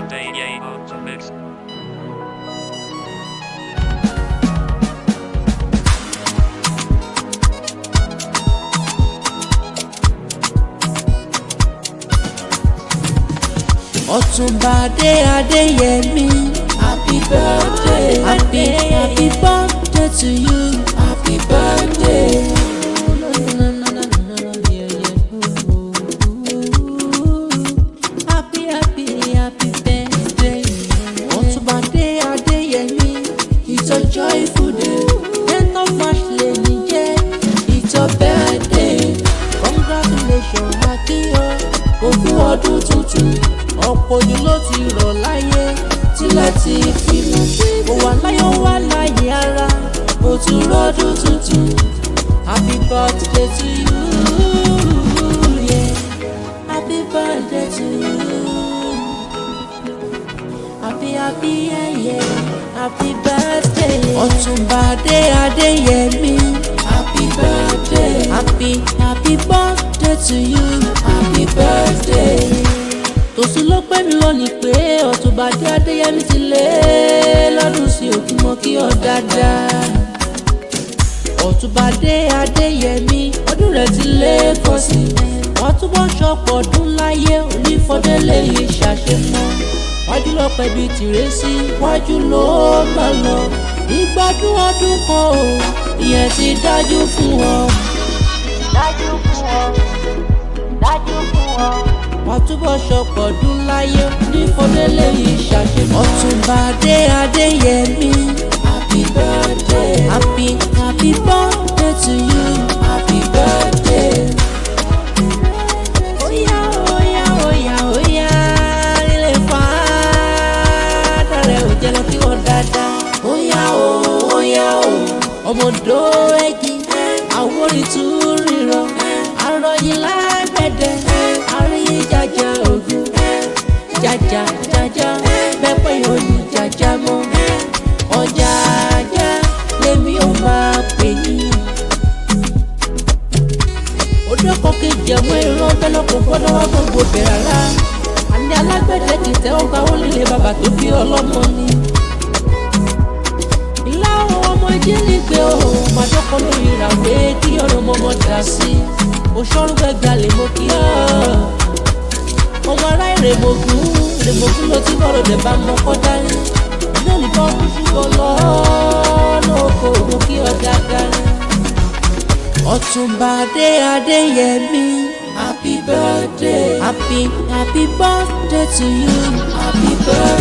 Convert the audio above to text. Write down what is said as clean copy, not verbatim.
Day on the mix. Ọ̀túnba Adéyẹmí, happy birthday, happy birthday to you, happy birthday. Happy birthday. Ọ̀túnba Adéyẹmí, it's a joyful day. 10th of March lè ní jẹ́, it's your birthday. Congratulations Akíyọ̀, òkú ọdún tuntun. Ọ̀pọ̀ ojú ló ti rọ̀ láyé tílẹ̀ ti fi mú. Ó wà láyé ó wà láyé ara, ó tún rọ́dún tuntun. Happy birthday to you, yeah. Happy birthday to you. Happy yeah. Happy birthday. Ọ̀túnba Adéyẹmí, happy birthday. Happy birthday to you, happy birthday. Tòsí ló pẹ́ mi lónìí pé Ọ̀túnba Adéyẹmí ti lé lọ́dún sí òkú mọ́ kí ọ dáadáa. Ọ̀túnba Adéyẹmí ọdún rẹ̀ ti lé kọ́ sí. Wọ́n túbọ̀ ṣọ̀pọ̀ ọdún láyé onífọ́délé yìí ṣàṣemọ́. Wájú lọ pẹ́ bíi tìrẹ sí, wájú ló máa lọ. Ìgbádùn ọdún kan o, ìyẹn ti dájú fún ọ. Dájú fún ọ, dájú fún ọ. Wọ́n túbọ̀ ṣọ̀pọ̀ ọdún láyé ní fọdélé yìí ṣàṣemọ́. Ọ̀túnba Adéyẹmí, happy birthday. Happy birthday to you, happy birthday. Oya nílé fàádà rẹ̀ ò jẹ́ lọ kí wọ́n dáadáa. Oya ọmọdé ẹ̀gì àwòrán tún ríran àròyìn lágbẹ̀dẹ̀. Jaja ogun, jaja bẹ́pẹ́ yóò ní jaja mọ́. Ọjà ajá lèmi ò máa pè yín. Odókò kejì ẹ̀wọ̀n ìran bẹ́lẹ̀ kò gbọ́dọ̀ wá gbogbo bẹ̀rẹ̀ rárá. Àní alágbẹ̀dẹ kì í tẹ́wọ́ gba wọ́n líle bàbá tó bí ọlọ́mọ ni. Ìlà ọmọ ìjẹ́lì gbé ohun màdókò lórí ìràwé kí ọ̀rọ̀ mọ́mọ́ dà sí. Òṣòro gbẹ̀gbà lè mọ kí ọ́. Ọmọ ará ìrèmọ̀gùn ló ti bọ̀rọ̀ dẹ̀ bá mọ́ kọ́ dání. Ilé nìkan kú ṣùgbọ́n lọ́nà oko òun kí ọjà dání. Ọ̀túnba Adéyẹmí, happy birthday. Happy birthday to you, happy birthday.